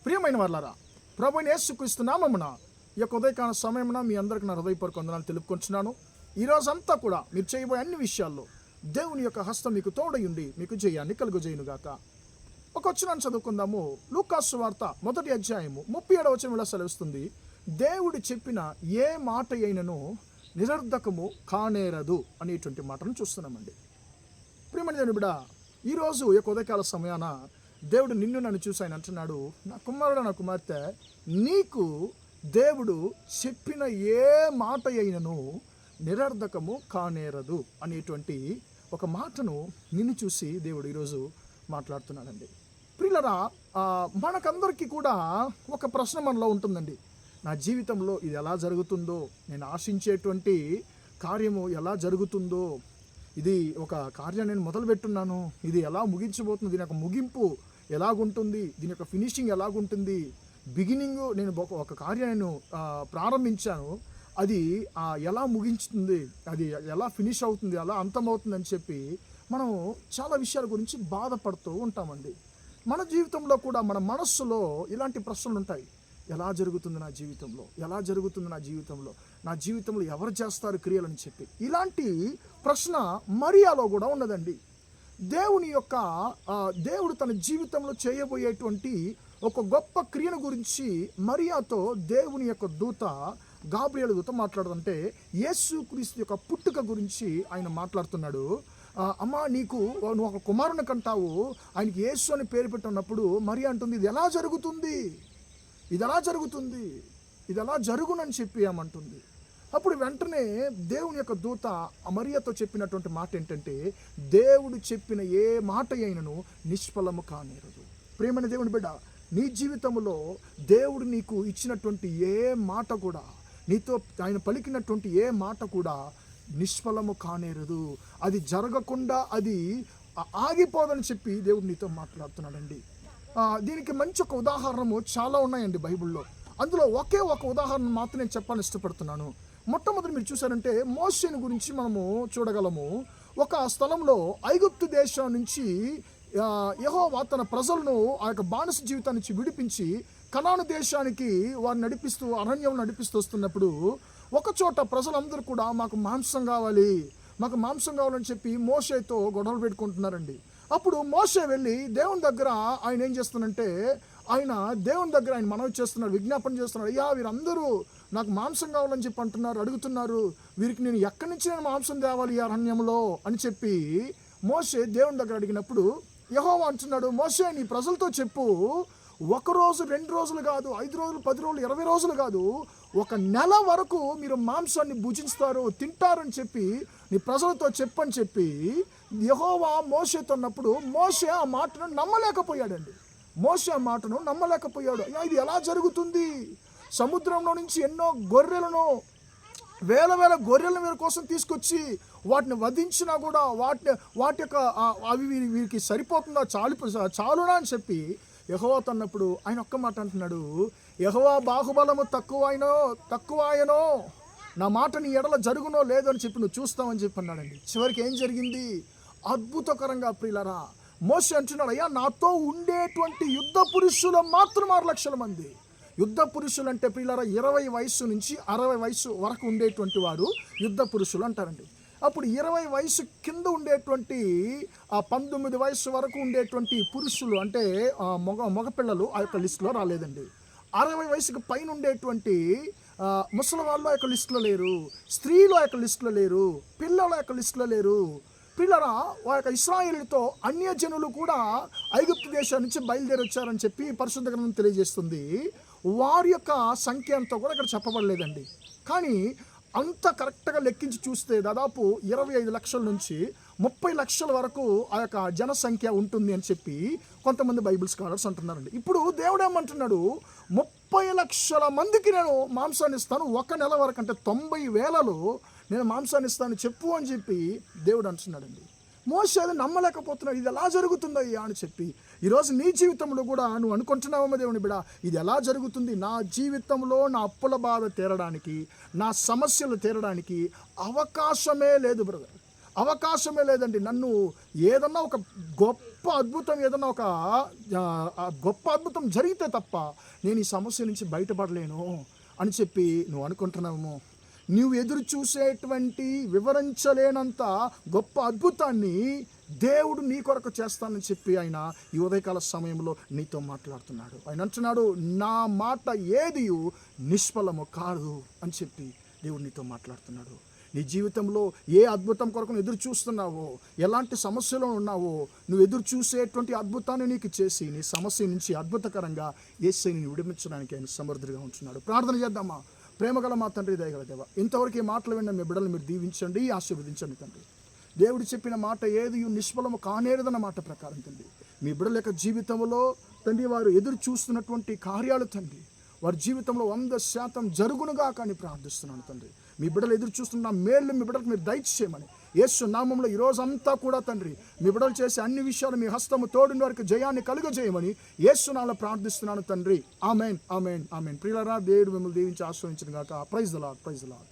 ప్రియమైన వాళ్ళారా, ప్రభువైన యేసుక్రీస్తు నామమున ఈ యొక్క ఉదయకాల సమయమున మీ అందరికీ నా హృదయపూర్వక వందనాలు తెలుపుకుంటున్నాను. ఈ రోజంతా కూడా మీరు చేయబోయే అన్ని విషయాల్లో దేవుని యొక్క హస్తం మీకు తోడయుండి మీకు జయాన్ని కలుగజేయునుగాక. ఒక వచనాన్ని చదువుకుందాము. లూకాసు సువార్త 1వ అధ్యాయము 37వ వచనం సెలవిస్తుంది, దేవుడు చెప్పిన ఏ మాట అయినను నిరర్ధకము కానేరదు అనేటువంటి మాటను చూస్తున్నామండి. ప్రియమైన దేవుని బిడ్డ, ఈరోజు ఈ యొక్క ఉదయకాల సమయాన దేవుడు నిన్ను నన్ను చూసి ఆయన అంటున్నాడు, నా కుమారుడు నా కుమార్తె, నీకు దేవుడు చెప్పిన ఏ మాట అయినను నిరర్ధకము కానేరదు అనేటువంటి ఒక మాటను నిన్ను చూసి దేవుడు ఈరోజు మాట్లాడుతున్నాడండి. ప్రియులరా, మనకందరికీ కూడా ఒక ప్రశ్న మనలో ఉంటుందండి. నా జీవితంలో ఇది ఎలా జరుగుతుందో, నేను ఆశించేటువంటి కార్యము ఎలా జరుగుతుందో, ఇది ఒక కార్యాన్ని నేను మొదలుపెట్టున్నాను, ఇది ఎలా ముగించబోతుంది, దీని యొక్క ముగింపు ఎలాగుంటుంది, దీని యొక్క ఫినిషింగ్ ఎలాగుంటుంది, బిగినింగ్ నేను ఒక కార్యాన్ని ప్రారంభించాను, అది ఎలా ముగించుతుంది, అది ఎలా ఫినిష్ అవుతుంది, ఎలా అంతమవుతుంది అని చెప్పి మనం చాలా విషయాల గురించి బాధపడుతూ ఉంటామండి. మన జీవితంలో కూడా మన మనస్సులో ఇలాంటి ప్రశ్నలు ఉంటాయి. ఎలా జరుగుతుంది నా జీవితంలో, ఎలా జరుగుతుంది నా జీవితంలో, నా జీవితంలో ఎవరు చేస్తారు క్రియలని చెప్పి ఇలాంటి ప్రశ్న మరియాలో కూడా ఉన్నదండి. దేవుడు తన జీవితంలో చేయబోయేటువంటి ఒక గొప్ప క్రియను గురించి మరియాతో దేవుని యొక్క దూత గాబ్రియల్ దూత మాట్లాడుతుంటే యేసుక్రీస్తు యొక్క పుట్టుక గురించి ఆయన మాట్లాడుతున్నాడు. అమ్మా, నువ్వు ఒక కుమారుని కంటావు, ఆయనకి యేసు అని పేరు పెట్టున్నప్పుడు మరియా అంటుంది, ఇది ఎలా జరుగుతుంది, ఇది ఎలా జరుగుతుంది, ఇది ఎలా జరుగునని చెప్పి ఏమంటుంది. అప్పుడు వెంటనే దేవుని యొక్క దూత మరియతో చెప్పినటువంటి మాట ఏంటంటే, దేవుడు చెప్పిన ఏ మాట అయినను నిష్ఫలము కానేరదు. ప్రియమైన దేవుని బిడ్డ, నీ జీవితంలో దేవుడు నీకు ఇచ్చినటువంటి ఏ మాట కూడా, నీతో ఆయన పలికినటువంటి ఏ మాట కూడా నిష్ఫలము కానేరదు. అది జరగకుండా అది ఆగిపోదని చెప్పి దేవుడు నీతో మాట్లాడుతున్నాడండి. దీనికి మంచి ఒక ఉదాహరణము చాలా ఉన్నాయండి బైబిల్లో. అందులో ఒకే ఒక ఉదాహరణ మాత్రం నేను చెప్పాలని ఇష్టపడుతున్నాను. మొట్టమొదటి మీరు చూసారంటే మోషేను గురించి మనము చూడగలము. ఒక స్థలంలో ఐగుప్తు దేశం నుంచి యెహోవా తన ప్రజలను ఆ యొక్క బానిస జీవితాన్ని నుంచి విడిపించి కనాను దేశానికి వారిని నడిపిస్తూ అరణ్యం నడిపిస్తూ వస్తున్నప్పుడు ఒక చోట ప్రజలందరూ కూడా మాకు మాంసం కావాలని చెప్పి మోషేతో గొడవలు పెట్టుకుంటున్నారండి. అప్పుడు మోషే వెళ్ళి దేవుని దగ్గర ఆయన ఏం చేస్తున్నారంటే దేవుని దగ్గర ఆయన మనవి చేస్తున్నాడు, విజ్ఞాపన చేస్తున్నాడు. అయ్యా, వీరందరూ నాకు మాంసం కావాలని చెప్పి అడుగుతున్నారు, వీరికి నేను ఎక్కడి నుంచి నేను మాంసం తేవాలి ఈ అరణ్యంలో అని చెప్పి మోషే దేవుని దగ్గర అడిగినప్పుడు యెహోవా అంటున్నాడు, మోషే నీ ప్రజలతో చెప్పు, 1 రోజు 2 రోజులు కాదు, 5 రోజులు 10 రోజులు 20 రోజులు కాదు, 1 నెల వరకు మీరు మాంసాన్ని భుజిస్తారు, తింటారని చెప్పి నీ ప్రజలతో చెప్పని చెప్పి యెహోవా మోషేతో అన్నప్పుడు మోషే ఆ మాటను నమ్మలేకపోయాడండి. అయ్యా, ఇది ఎలా జరుగుతుంది? సముద్రంలో నుంచి ఎన్నో గొర్రెలను, వేల గొర్రెల మీద కోసం తీసుకొచ్చి వాటిని వధించినా కూడా వాటి యొక్క అవి వీరికి సరిపోతుందా, చాలునా అని చెప్పి యెహోవాతో అన్నప్పుడు ఆయన ఒక్క మాట అంటున్నాడు, యెహోవా బాహుబలము తక్కువాయనో, నా మాట నీ ఎడల జరుగునో లేదో అని చెప్పి నువ్వు చూస్తావని చెప్పి అన్నాడండి. చివరికి ఏం జరిగింది? అద్భుతకరంగా ప్రియులరా, మోషే అంటున్నాడు, అయ్యా, నాతో ఉండేటువంటి యుద్ధ పురుషులు మాత్రం 6 లక్షల మంది. యుద్ధ పురుషులు అంటే ప్రియులరా 20 వయసు నుంచి 60 వయసు వరకు ఉండేటువంటి వారు యుద్ధ పురుషులు అంటారండి. అప్పుడు 20 వయసు కింద ఉండేటువంటి 19 వయసు వరకు ఉండేటువంటి పురుషులు అంటే మగపిల్లలు ఆ యొక్క లిస్టులో రాలేదండి. 60 వయసుకు పైన ఉండేటువంటి ముసలి వాళ్ళు ఆ యొక్క లిస్టులో లేరు, స్త్రీలు ఆ యొక్క లిస్టులో లేరు, పిల్లలు ఆ యొక్క లిస్టులో లేరు. పిల్లరా, ఆ యొక్క ఇశ్రాయేలుతో అన్యజనులు కూడా ఐగుప్తు దేశం నుంచి బయలుదేరి వచ్చారని చెప్పి పరిశుద్ధ గ్రంథం తెలియజేస్తుంది. వారి యొక్క సంఖ్య అంతా కూడా ఇక్కడ చెప్పబడలేదండి. కానీ అంత కరెక్ట్గా లెక్కించి చూస్తే దాదాపు 25 లక్షల నుంచి 30 లక్షల వరకు ఆ యొక్క జనసంఖ్య ఉంటుంది అని చెప్పి కొంతమంది బైబిల్ స్కాలర్స్ అంటున్నారండి. ఇప్పుడు దేవుడు ఏమంటున్నాడు, 30 లక్షల మందికి నేను మాంసాన్ని ఇస్తాను, 1 నెల వరకు, అంటే 90,000లో నేను మాంసాన్ని ఇస్తాను చెప్పు అని చెప్పి దేవుడు అంటున్నాడండి. మోషే అది నమ్మలేకపోతున్నాడు, ఇది ఎలా జరుగుతుందయ్యా అని చెప్పి. ఈరోజు నీ జీవితంలో కూడా నువ్వు అనుకుంటున్నావమ్మా దేవుని బిడ్డ, ఇది ఎలా జరుగుతుంది? నా జీవితంలో నా అప్పుల బాధ తీరడానికి, నా సమస్యలు తీరడానికి అవకాశమే లేదు బ్రదర్, అవకాశమే లేదండి. నన్ను ఏదన్నా ఒక గొప్ప గొప్ప అద్భుతం ఏదన్నా గొప్ప అద్భుతం జరిగితే తప్ప నేను ఈ సమస్య నుంచి బయటపడలేను అని చెప్పి నువ్వు అనుకుంటున్నావు. నువ్వు ఎదురు చూసేటువంటి వివరించలేనంత గొప్ప అద్భుతాన్ని దేవుడు నీ కొరకు చేస్తానని చెప్పి ఆయన ఈ ఉదయకాల సమయంలో నీతో మాట్లాడుతున్నాడు. ఆయన అంటున్నాడు, నా మాట ఏది నిష్ఫలము కాదు అని చెప్పి దేవుడు నీతో మాట్లాడుతున్నాడు. నీ జీవితంలో ఏ అద్భుతం కొరకు ఎదురు చూస్తున్నావో, ఎలాంటి సమస్యలో ఉన్నావో, నువ్వు ఎదురు చూసేటువంటి అద్భుతాన్ని నీకు చేసి నీ సమస్య నుంచి అద్భుతకరంగా యేసుని విడిపించడానికి ఆయన సమర్థుడిగా ఉంటున్నాడు. ప్రార్థన చేద్దామా? ప్రేమగల మా తండ్రి, దయగల దేవా, ఇంతవరకు ఈ మాటలు విన్న మీ బిడ్డలు మీరు దీవించండి, ఆశీర్వదించండి తండ్రి. దేవుడు చెప్పిన మాట ఏది నిష్ఫలము కానేరదన్న మాట ప్రకారం తండ్రి, మీ బిడ్డల యొక్క జీవితంలో తండ్రి వారు ఎదురు చూస్తున్నటువంటి కార్యాలు తండ్రి వారి జీవితంలో 100% జరుగునుగా కానీ ప్రార్థిస్తున్నాను తండ్రి. మీ బిడ్డలు ఎదురు చూస్తున్న మేళ్ళు మీ బిడ్డలకు మీరు దయచేయమని యేసు నామంలో ఈరోజంతా కూడా తండ్రి మీ బిడ్డలు చేసే అన్ని విషయాలు మీ హస్తము తోడిన వారికి జయాన్ని కలుగజేయమని యేసు నామములో ప్రార్థిస్తున్నాను తండ్రి. ఆమేన్, ఆమేన్, ఆమేన్. ప్రియులారా, దేవుడు మిమ్మల్ని దీవించి ఆశీర్వదించును గాక. Praise the Lord, praise the lord.